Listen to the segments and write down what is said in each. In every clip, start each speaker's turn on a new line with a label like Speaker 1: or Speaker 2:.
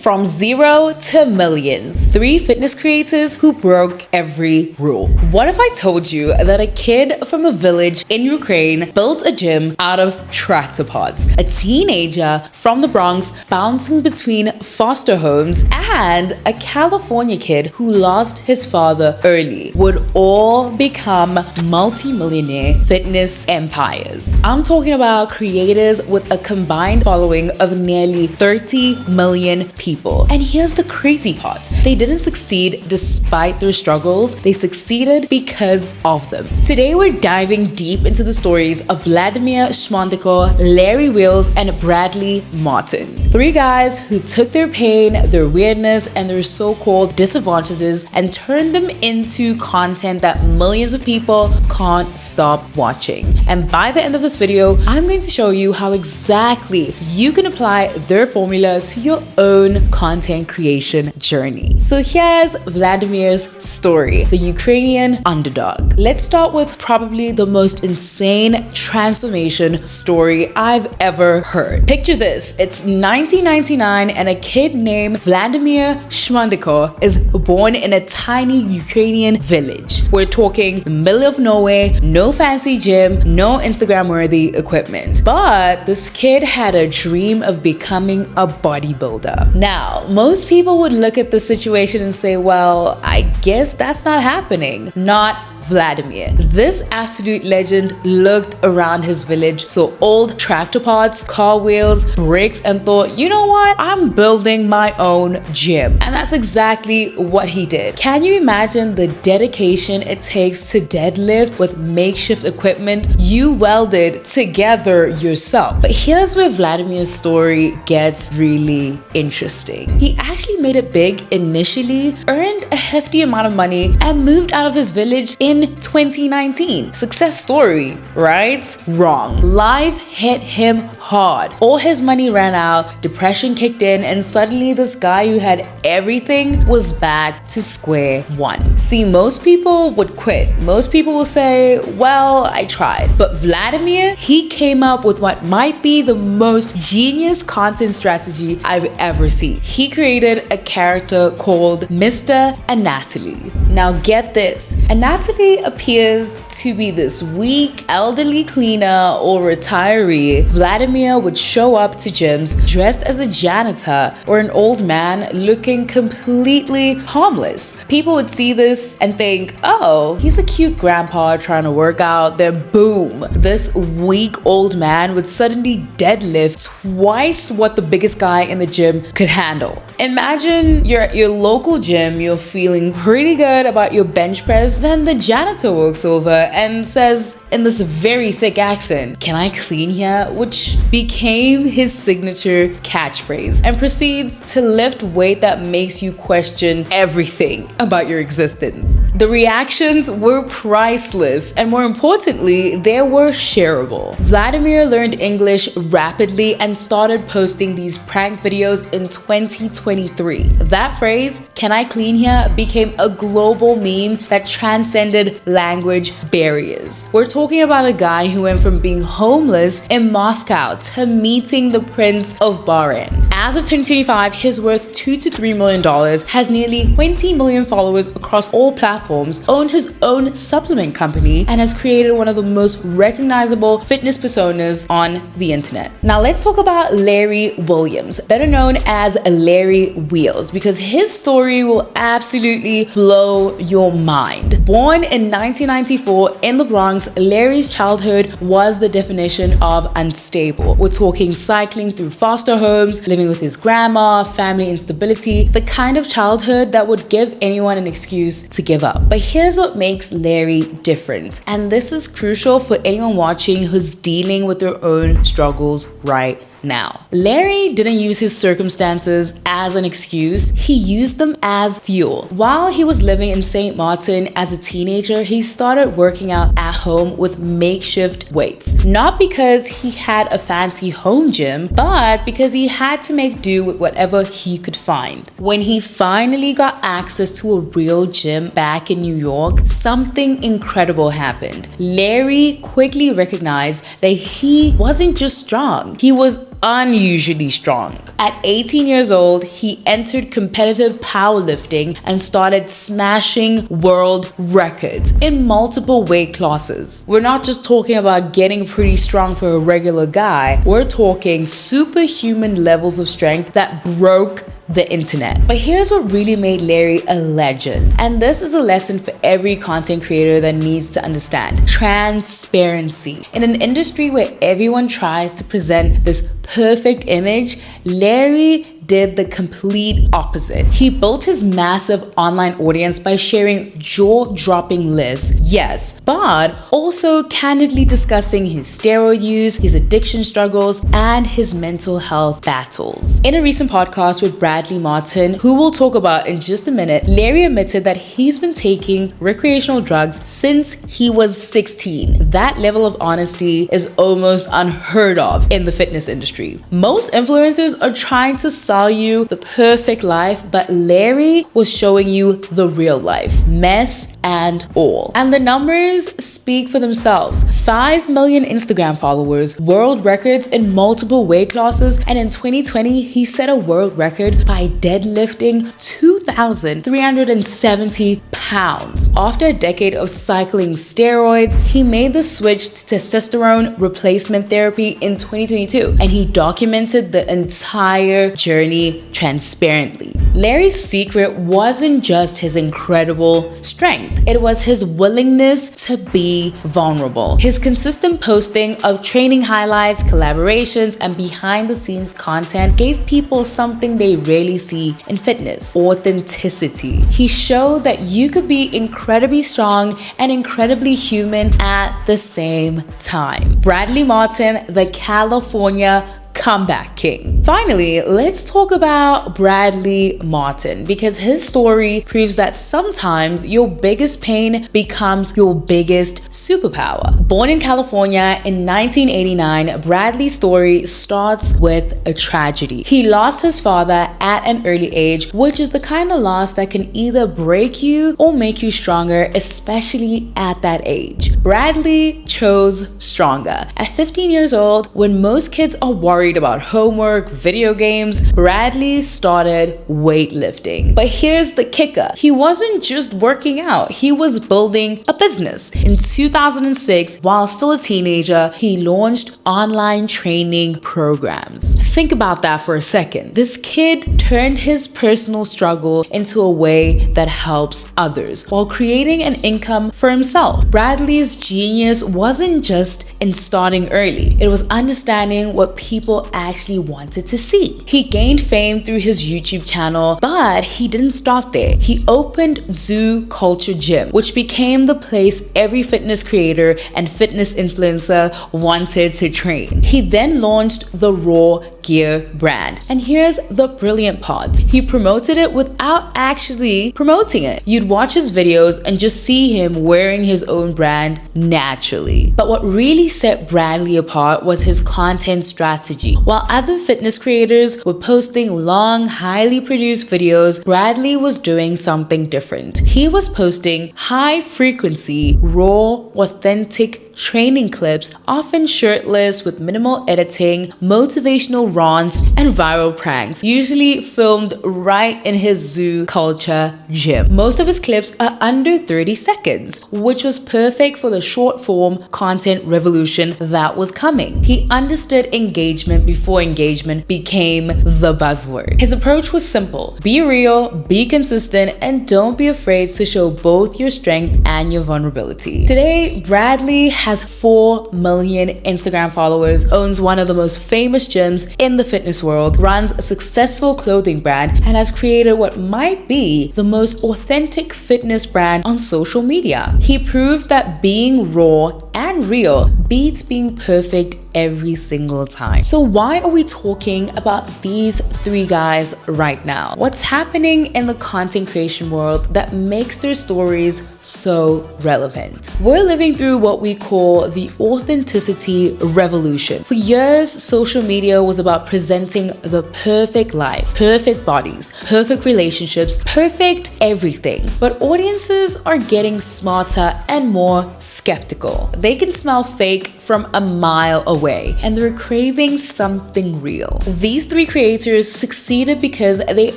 Speaker 1: from zero to millions. 3 fitness creators who broke every rule. What if I told you that a kid from a village in Ukraine built a gym out of tractor pods? A teenager from the Bronx bouncing between foster homes and a California kid who lost his father early would all become multi-millionaire fitness empires. I'm talking about creators with a combined following of nearly 30 million people. And here's the crazy part. They didn't succeed despite their struggles. They succeeded because of them. Today we're diving deep into the stories of Vladimir Shmondenko, Larry Wheels, and Bradley Martyn. 3 guys who took their pain, their weirdness, and their so-called disadvantages and turned them into content that millions of people can't stop watching. And by the end of this video, I'm going to show you how exactly you can apply their formula to your own content creation journey. So here's Vladimir's story, the Ukrainian underdog. Let's start with probably the most insane transformation story I've ever heard. Picture this, it's 1999 and a kid named Vladimir Shmondenko is born in a tiny Ukrainian village. We're talking middle of nowhere, no fancy gym, no Instagram-worthy equipment. But this kid had a dream of becoming a bodybuilder. Now, most people would look at the situation and say, well, I guess that's not happening. Not Vladimir. This absolute legend looked around his village, saw old tractor pods, car wheels, bricks, and thought, you know what? I'm building my own gym. And that's exactly what he did. Can you imagine the dedication it takes to deadlift with makeshift equipment you welded together yourself? But here's where Vladimir's story gets really interesting. He actually made it big initially, earned a hefty amount of money, and moved out of his village in 2019. Success story, right? Wrong. Life hit him hard. All his money ran out, depression kicked in, and suddenly this guy who had everything was back to square one. See, most people would quit. Most people will say, well, I tried. But Vladimir, he came up with what might be the most genius content strategy I've ever seen. He created a character called Mr. Anatoly. Now get this, Anatoly appears to be this weak, elderly cleaner or retiree. Vladimir would show up to gyms dressed as a janitor or an old man looking completely harmless. People would see this and think, oh, he's a cute grandpa trying to work out. Then boom, this weak old man would suddenly deadlift twice what the biggest guy in the gym could handle. Imagine you're at your local gym, you're feeling pretty good about your bench press, then the janitor walks over and says in this very thick accent, "Can I clean here?" which became his signature catchphrase, and proceeds to lift weight that makes you question everything about your existence. The reactions were priceless, and more importantly, they were shareable. Vladimir learned English rapidly and started posting these prank videos in 2023. That phrase, "Can I clean here?" became a global meme that transcended language barriers. We're talking about a guy who went from being homeless in Moscow to meeting the Prince of Bahrain. As of 2025, he's worth $2 to $3 million, has nearly 20 million followers across all platforms, owned his own supplement company, and has created one of the most recognizable fitness personas on the internet. Now let's talk about Larry Williams, better known as Larry Wheels, because his story will absolutely blow your mind. Born in 1994 in the Bronx, Larry's childhood was the definition of unstable. We're talking cycling through foster homes, living with his grandma, family instability, the kind of childhood that would give anyone an excuse to give up. But here's what makes Larry different, and this is crucial for anyone watching who's dealing with their own struggles right now. Larry didn't use his circumstances as an excuse, he used them as fuel. While he was living in St. Martin as a teenager, he started working out at home with makeshift weights. Not because he had a fancy home gym, but because he had to make do with whatever he could find. When he finally got access to a real gym back in New York, something incredible happened. Larry quickly recognized that he wasn't just strong, he was unusually strong. At 18 years old, he entered competitive powerlifting and started smashing world records in multiple weight classes. We're not just talking about getting pretty strong for a regular guy, we're talking superhuman levels of strength that broke the internet. But here's what really made Larry a legend. And this is a lesson for every content creator that needs to understand. Transparency. In an industry where everyone tries to present this perfect image, Larry did the complete opposite. He built his massive online audience by sharing jaw-dropping lists, yes, but also candidly discussing his steroid use, his addiction struggles, and his mental health battles. In a recent podcast with Bradley Martyn, who we'll talk about in just a minute, Larry admitted that he's been taking recreational drugs since he was 16. That level of honesty is almost unheard of in the fitness industry. Most influencers are trying to sell you the perfect life, but Larry was showing you the real life, mess and all. And the numbers speak for themselves. 5 million Instagram followers, world records in multiple weight classes, and in 2020, he set a world record by deadlifting 2,370 pounds. After a decade of cycling steroids, he made the switch to testosterone replacement therapy in 2022, and he documented the entire journey transparently. Larry's secret wasn't just his incredible strength, it was his willingness to be vulnerable. His consistent posting of training highlights, collaborations, and behind-the-scenes content gave people something they rarely see in fitness: authenticity. He showed that you could be incredibly strong and incredibly human at the same time. Bradley Martyn, the California comeback king. Finally, let's talk about Bradley Martyn, because his story proves that sometimes your biggest pain becomes your biggest superpower. Born in California in 1989, Bradley's story starts with a tragedy. He lost his father at an early age, which is the kind of loss that can either break you or make you stronger, especially at that age. Bradley chose stronger. At 15 years old, when most kids are worried about homework, video games, Bradley started weightlifting. But here's the kicker. He wasn't just working out, he was building a business. In 2006, while still a teenager, he launched online training programs. Think about that for a second. This kid turned his personal struggle into a way that helps others while creating an income for himself. Bradley's genius wasn't just in starting early, it was understanding what people actually wanted to see. He gained fame through his YouTube channel, but he didn't stop there. He opened Zoo Culture Gym, which became the place every fitness creator and fitness influencer wanted to train. He then launched the Raw Gear brand. And here's the brilliant part. He promoted it without actually promoting it. You'd watch his videos and just see him wearing his own brand naturally. But what really set Bradley apart was his content strategy. While other fitness creators were posting long, highly produced videos, Bradley was doing something different. He was posting high frequency, raw, authentic training clips, often shirtless with minimal editing, motivational rants, and viral pranks, usually filmed right in his Zoo Culture Gym. Most of his clips are under 30 seconds, which was perfect for the short form content revolution that was coming. He understood engagement before engagement became the buzzword. His approach was simple: be real, be consistent, and don't be afraid to show both your strength and your vulnerability. Today, Bradley has 4 million Instagram followers, owns one of the most famous gyms in the fitness world, runs a successful clothing brand, and has created what might be the most authentic fitness brand on social media. He proved that being raw and real beats being perfect every single time. So why are we talking about these 3 guys right now? What's happening in the content creation world that makes their stories so relevant? We're living through what we call the authenticity revolution. For years, social media was about presenting the perfect life, perfect bodies, perfect relationships, perfect everything. But audiences are getting smarter and more skeptical. They can smell fake from a mile away. away and they're craving something real. These three creators succeeded because they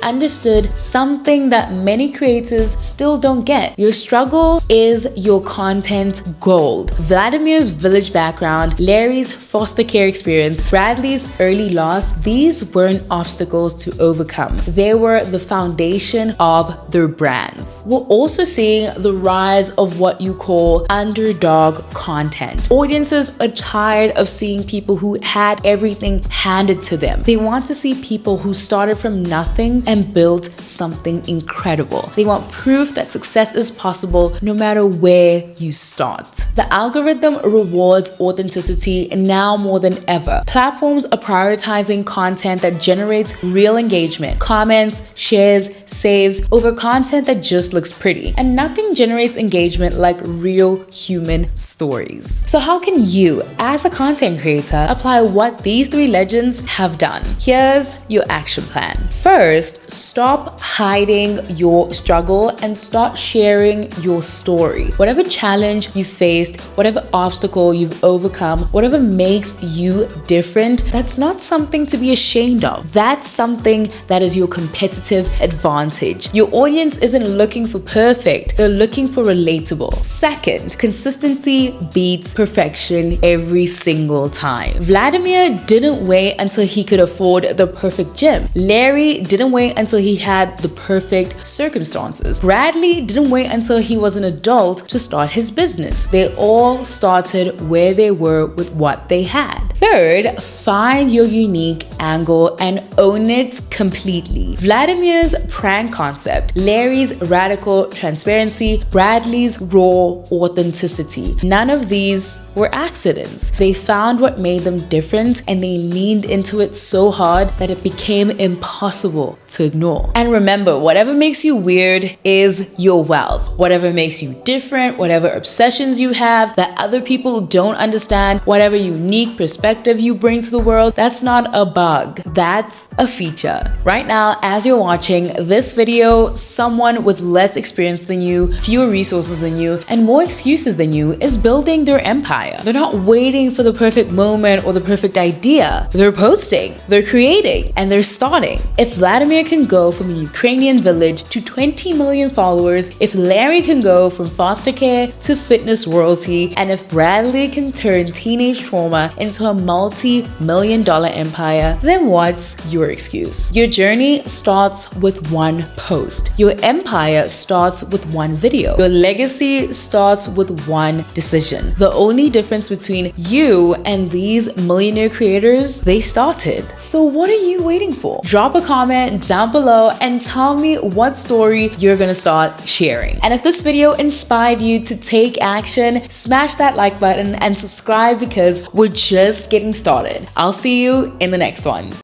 Speaker 1: understood something that many creators still don't get. Your struggle is your content gold. Vladimir's village background, Larry's foster care experience, Bradley's early loss, these weren't obstacles to overcome. They were the foundation of their brands. We're also seeing the rise of what you call underdog content. Audiences are tired of seeing people who had everything handed to them. They want to see people who started from nothing and built something incredible. They want proof that success is possible no matter where you start. The algorithm rewards authenticity now more than ever. Platforms are prioritizing content that generates real engagement, comments, shares, saves over content that just looks pretty. And nothing generates engagement like real human stories. So how can you, as a content creator, apply what these three legends have done? Here's your action plan. First, stop hiding your struggle and start sharing your story. Whatever challenge you faced, whatever obstacle you've overcome, whatever makes you different, that's not something to be ashamed of. That's something that is your competitive advantage. Your audience isn't looking for perfect, they're looking for relatable. Second, consistency beats perfection every single time. Vladimir didn't wait until he could afford the perfect gym. Larry didn't wait until he had the perfect circumstances. Bradley didn't wait until he was an adult to start his business. They all started where they were with what they had. Third, find your unique angle and own it completely. Vladimir's prank concept, Larry's radical transparency, Bradley's raw authenticity. None of these were accidents. They found what made them different and they leaned into it so hard that it became impossible to ignore. And remember, whatever makes you weird is your wealth. Whatever makes you different, whatever obsessions you have that other people don't understand, whatever unique perspective you bring to the world, that's not a bug, that's a feature. Right now, as you're watching this video, someone with less experience than you, fewer resources than you, and more excuses than you is building their empire. They're not waiting for the perfect moment or the perfect idea. They're posting, they're creating, and they're starting. If Vladimir can go from a Ukrainian village to 20 million followers, if Larry can go from foster care to fitness royalty, and if Bradley can turn teenage trauma into a multi-million-dollar empire, then what's your excuse? Your journey starts with one post. Your empire starts with one video. Your legacy starts with one decision. The only difference between you and these millionaire creators, they started. So what are you waiting for? Drop a comment down below and tell me what story you're gonna start sharing. And if this video inspired you to take action, smash that like button and subscribe because we're just getting started. I'll see you in the next one.